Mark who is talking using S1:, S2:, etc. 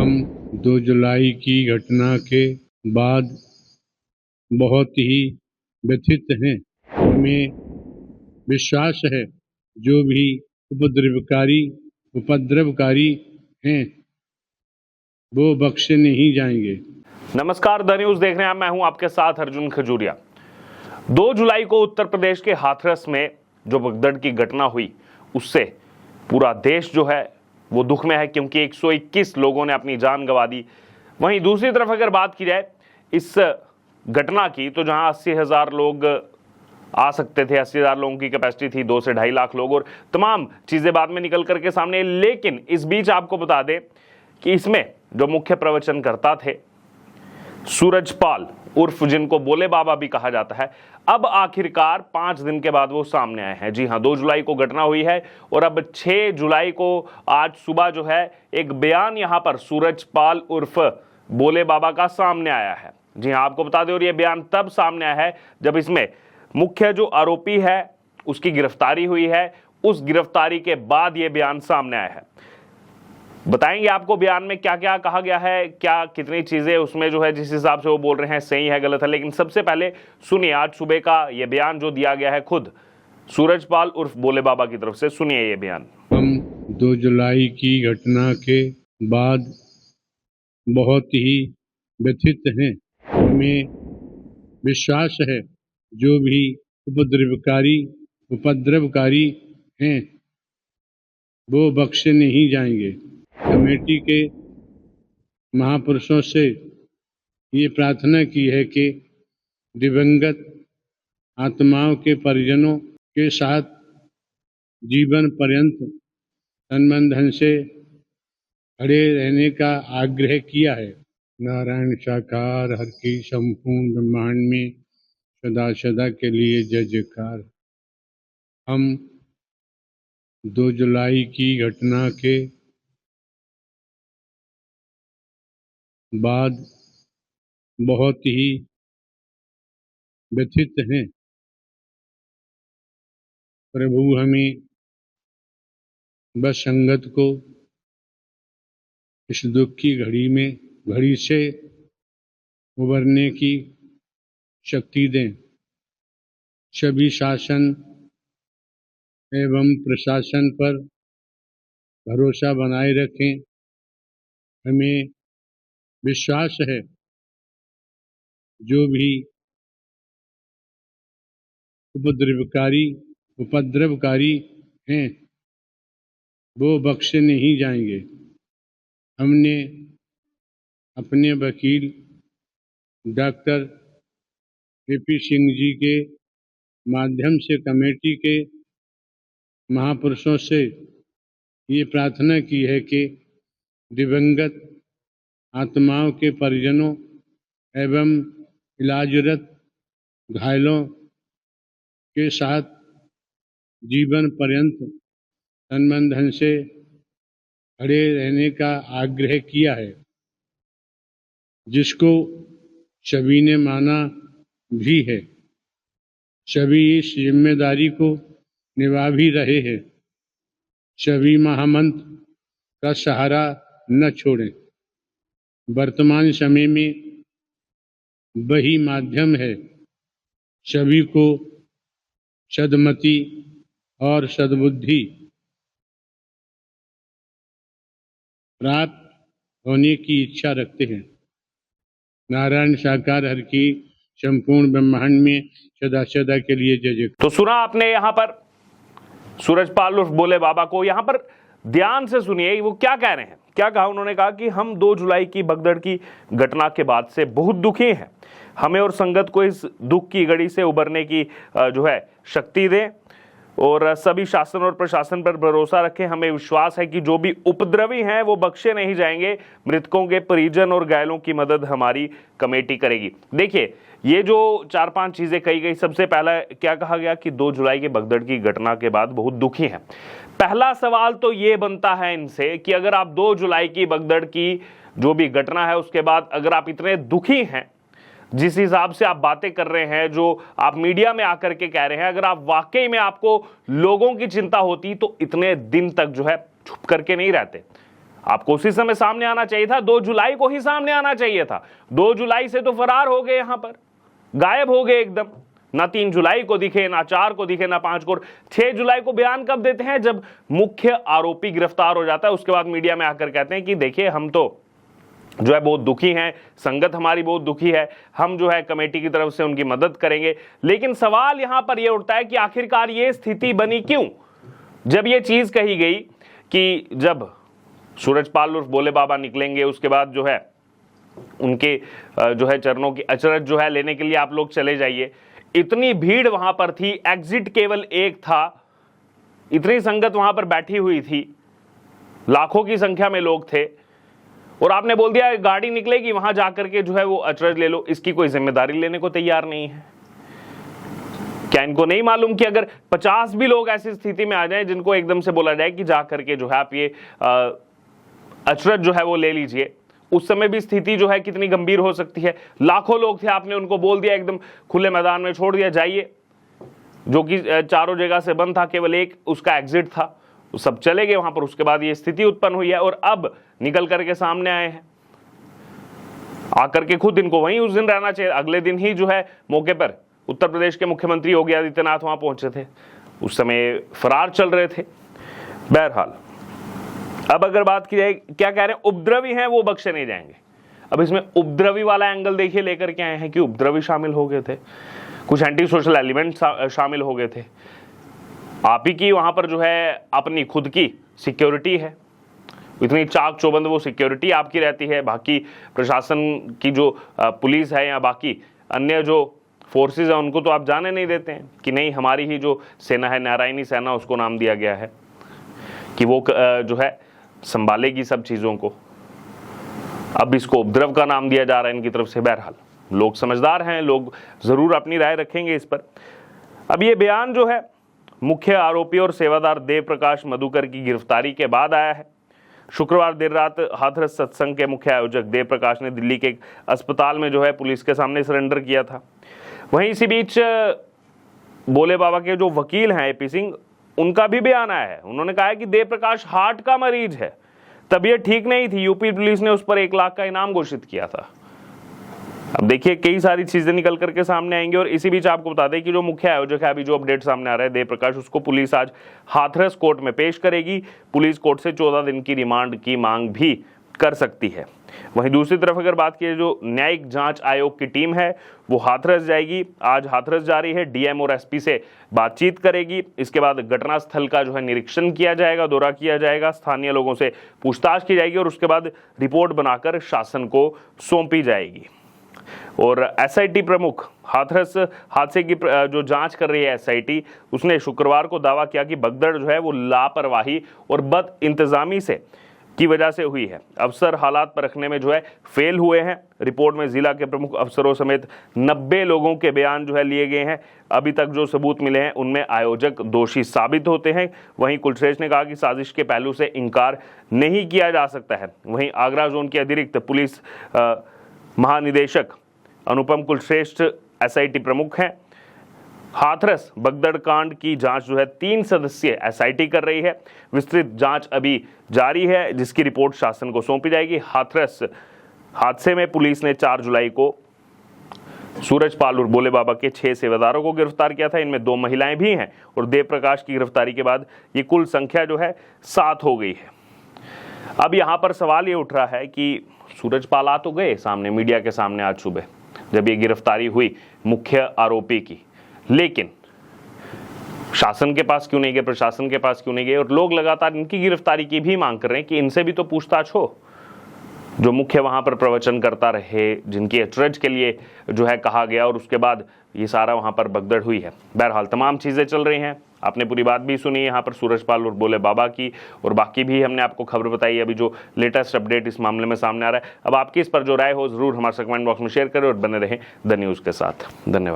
S1: हम 2 जुलाई की घटना के बाद बहुत ही व्यथित हैं। हमें विश्वास है जो भी उपद्रवकारी हैं वो बख्शे नहीं जाएंगे।
S2: नमस्कार, द न्यूज देख रहे हैं, मैं हूं आपके साथ अर्जुन खजूरिया। 2 जुलाई को उत्तर प्रदेश के हाथरस में जो भगदड़ की घटना हुई उससे पूरा देश जो है वो दुख में है, क्योंकि 121 लोगों ने अपनी जान गंवा दी। वहीं दूसरी तरफ अगर बात की जाए इस घटना की, तो जहां 80,000 लोग आ सकते थे, 80,000 लोगों की कैपेसिटी थी, 2 से 2.5 लाख लोग, और तमाम चीजें बाद में निकल करके सामने। लेकिन इस बीच आपको बता दें कि इसमें जो मुख्य प्रवचनकर्ता थे सूरजपाल उर्फ जिनको बोले बाबा भी कहा जाता है, अब आखिरकार 5 दिन के बाद वो सामने आए हैं। जी हां, 2 जुलाई को घटना हुई है और अब 6 जुलाई को आज सुबह जो है एक बयान यहां पर सूरजपाल उर्फ बोले बाबा का सामने आया है। जी हां, आपको बता दें, और ये बयान तब सामने आया है जब इसमें मुख्य जो आरोपी है उसकी गिरफ्तारी हुई है। उस गिरफ्तारी के बाद ये बयान सामने आया है। बताएंगे आपको बयान में क्या क्या कहा गया है, क्या कितनी चीजें उसमें जो है जिस हिसाब से वो बोल रहे हैं सही है गलत है। लेकिन सबसे पहले सुनिए आज सुबह का ये बयान जो दिया गया है खुद सूरजपाल उर्फ बोले बाबा की तरफ से। सुनिए ये बयान।
S1: हम 2 जुलाई की घटना के बाद बहुत ही व्यथित हैं। हमें विश्वास है जो भी उपद्रवकारी हैं वो बख्शे नहीं जाएंगे। कमेटी के महापुरुषों से ये प्रार्थना की है कि दिवंगत आत्माओं के परिजनों के साथ जीवन पर्यंत तन से खड़े रहने का आग्रह किया है। नारायण साकार हर की संपूर्ण ब्रह्मांड में सदा सदा के लिए जय जयकार। हम 2 जुलाई की घटना के बाद बहुत ही व्यथित हैं। प्रभु हमें बस संगत को इस दुख की घड़ी से उबरने की शक्ति दें। सभी शासन एवं प्रशासन पर भरोसा बनाए रखें। हमें विश्वास है जो भी उपद्रवकारी हैं वो बख्शे नहीं जाएंगे। हमने अपने वकील डॉक्टर AP सिंह जी के माध्यम से कमेटी के महापुरुषों से ये प्रार्थना की है कि दिवंगत आत्माओं के परिजनों एवं इलाजरत घायलों के साथ जीवन पर्यंत तन से खड़े रहने का आग्रह किया है, जिसको सभी ने माना भी है। सभी इस जिम्मेदारी को निभा भी रहे हैं। सभी महामंत्र का सहारा न छोड़ें। वर्तमान समय में वही माध्यम है सभी को सद्मति और सद्बुद्धि प्राप्त होने की इच्छा रखते हैं। नारायण साकार हर की संपूर्ण ब्रह्मांड में सदा सदा के लिए जय जय।
S2: तो सुना आपने यहाँ पर सूरजपाल उर्फ बोले बाबा को। यहाँ पर ध्यान से सुनिए वो क्या कह रहे हैं। क्या कहा उन्होंने? कहा कि हम 2 जुलाई की भगदड़ की घटना के बाद से बहुत दुखी हैं। हमें और संगत को इस दुख की घड़ी से उबरने की जो है शक्ति दें और सभी शासन और प्रशासन पर भरोसा रखें। हमें विश्वास है कि जो भी उपद्रवी हैं वो बख्शे नहीं जाएंगे। मृतकों के परिजन और घायलों की मदद हमारी कमेटी करेगी। देखिए ये जो 4-5 चीजें कही गई, सबसे पहला क्या कहा गया कि 2 जुलाई के भगदड़ की घटना के बाद बहुत दुखी हैं। पहला सवाल तो ये बनता है इनसे कि अगर आप 2 जुलाई की भगदड़ की जो भी घटना है उसके बाद अगर आप इतने दुखी हैं, जिस हिसाब से आप बातें कर रहे हैं, जो आप मीडिया में आकर के कह रहे हैं, अगर आप वाकई में आपको लोगों की चिंता होती तो इतने दिन तक जो है छुप करके नहीं रहते। आपको उसी समय सामने आना चाहिए था, 2 जुलाई को ही सामने आना चाहिए था। 2 जुलाई से तो फरार हो गए, यहां पर गायब हो गए एकदम। ना 3 जुलाई को दिखे, ना 4 को दिखे, ना 5 को। 6 जुलाई को बयान कब देते हैं? जब मुख्य आरोपी गिरफ्तार हो जाता है, उसके बाद मीडिया में आकर कहते हैं कि देखिए हम तो जो है बहुत दुखी हैं, संगत हमारी बहुत दुखी है, हम जो है कमेटी की तरफ से उनकी मदद करेंगे। लेकिन सवाल यहां पर यह उठता है कि आखिरकार ये स्थिति बनी क्यों? जब ये चीज कही गई कि जब सूरजपाल उर्फ भोले बाबा निकलेंगे, उसके बाद जो है उनके जो है चरणों की अचरज जो है लेने के लिए आप लोग चले जाइए, इतनी भीड़ वहां पर थी, एग्जिट केवल एक था, इतनी संगत वहां पर बैठी हुई थी, लाखों की संख्या में लोग थे, और आपने बोल दिया गाड़ी निकलेगी वहां जाकर के जो है वो अचरज ले लो। इसकी कोई जिम्मेदारी लेने को तैयार नहीं है। क्या इनको नहीं मालूम कि अगर 50 भी लोग ऐसी स्थिति में आ जाएं जिनको एकदम से बोला जाए कि जा करके जो है आप ये अचरज जो है वो ले लीजिए, उस समय भी स्थिति जो है कितनी गंभीर हो सकती है। लाखों लोग थे, आपने उनको बोल दिया एकदम खुले मैदान में छोड़ दिया, जाइए, जो कि चारों जगह से बंद था, केवल एक उसका एग्जिट था, सब चले गए वहां पर। उसके बाद ये स्थिति उत्पन्न हुई है और अब निकल करके सामने आए हैं। आकर के खुद इनको वहीं उस दिन रहना चाहिए। अगले दिन ही जो है मौके पर उत्तर प्रदेश के मुख्यमंत्री योगी आदित्यनाथ वहां पहुंचे थे, उस समय फरार चल रहे थे। बहरहाल अब अगर बात की जाए, क्या कह रहे हैं, उपद्रवी हैं वो बख्शे नहीं जाएंगे। अब इसमें उपद्रवी वाला एंगल देखिए लेकर के आए हैं कि उपद्रवी शामिल हो गए थे, कुछ एंटी सोशल एलिमेंट शामिल हो गए थे। आप ही की वहां पर जो है अपनी खुद की सिक्योरिटी है, इतनी चाक चौबंद वो सिक्योरिटी आपकी रहती है, बाकी प्रशासन की जो पुलिस है या बाकी अन्य जो फोर्सेस है उनको तो आप जाने नहीं देते हैं कि नहीं, हमारी ही जो सेना है, नारायणी सेना उसको नाम दिया गया है कि वो जो है संभालेगी सब चीजों को। अब इसको उपद्रव का नाम दिया जा रहा है इनकी तरफ से। बहरहाल लोग समझदार हैं, लोग जरूर अपनी राय रखेंगे इस पर। अब ये बयान जो है मुख्य आरोपी और सेवादार देव प्रकाश मधुकर की गिरफ्तारी के बाद आया है। शुक्रवार देर रात हाथरस सत्संग के मुख्य आयोजक देव प्रकाश ने दिल्ली के एक अस्पताल में जो है पुलिस के सामने सरेंडर किया था। वहीं इसी बीच भोले बाबा के जो वकील हैं एपी सिंह, उनका भी बयान आया है। उन्होंने कहा है कि देव प्रकाश हार्ट का मरीज है, तबीयत ठीक नहीं थी, यूपी पुलिस ने उस पर 1 लाख का इनाम घोषित किया था। अब देखिए कई सारी चीजें निकल करके सामने आएंगी। और इसी बीच आपको बता दें कि जो मुख्य आयोजक है, अभी जो अपडेट सामने आ रहा है देव प्रकाश, उसको पुलिस आज हाथरस कोर्ट में पेश करेगी। पुलिस कोर्ट से 14 दिन की रिमांड की मांग भी कर सकती है। वहीं दूसरी तरफ अगर बात की, जो न्यायिक जांच आयोग की टीम है वो हाथरस जाएगी। आज हाथरस जा रही है, डीएम और एसपी से बातचीत करेगी। इसके बाद घटनास्थल का जो है निरीक्षण किया जाएगा, दौरा किया जाएगा, स्थानीय लोगों से पूछताछ की जाएगी और उसके बाद रिपोर्ट बनाकर शासन को सौंपी जाएगी। और एसआईटी प्रमुख हाथरस हादसे की जो जांच कर रही है एसआईटी, उसने शुक्रवार को दावा किया कि भगदड़ जो है वो लापरवाही और बद इंतजामी से की वजह से हुई है। अफसर हालात परखने में जो है फेल हुए हैं। रिपोर्ट में जिला के प्रमुख अफसरों समेत 90 लोगों के बयान जो है लिए गए हैं। अभी तक जो सबूत मिले हैं उनमें आयोजक दोषी साबित होते हैं। वहीं कुलश्रेष्ठ ने कहा कि साजिश के पहलू से इनकार नहीं किया जा सकता है। वहीं आगरा जोन के अतिरिक्त पुलिस महानिदेशक अनुपम कुलश्रेष्ठ एसआईटी प्रमुख हैं। हाथरस भगदड़ कांड की जांच जो है 3 सदस्यीय एसआईटी कर रही है। विस्तृत जांच अभी जारी है, जिसकी रिपोर्ट शासन को सौंपी जाएगी। हाथरस हादसे में पुलिस ने 4 जुलाई को सूरजपाल और भोले बाबा के 6 सेवादारों को गिरफ्तार किया था। इनमें 2 महिलाएं भी हैं और देव प्रकाश की गिरफ्तारी के बाद ये कुल संख्या जो है 7 हो गई है। अब यहां पर सवाल ये उठ रहा है कि सूरजपाल आ तो गए सामने, मीडिया के सामने आज सुबह जब ये गिरफ्तारी हुई मुख्य आरोपी की, लेकिन शासन के पास क्यों नहीं गए, प्रशासन के पास क्यों नहीं गए? और लोग लगातार इनकी गिरफ्तारी की भी मांग कर रहे हैं कि इनसे भी तो पूछताछ हो। जो मुख्य वहां पर प्रवचन करता रहे, जिनकी अचरज के लिए जो है कहा गया, और उसके बाद ये सारा वहां पर भगदड़ हुई है। बहरहाल तमाम चीजें चल रही हैं। आपने पूरी बात भी सुनी यहाँ पर सूरजपाल और भोले बाबा की, और बाकी भी हमने आपको खबर बताई। अभी जो लेटेस्ट अपडेट इस मामले में सामने आ रहा है, अब आपकी इस पर जो राय हो जरूर हमारे कमेंट बॉक्स में शेयर करें और बने रहें द न्यूज़ के साथ। धन्यवाद।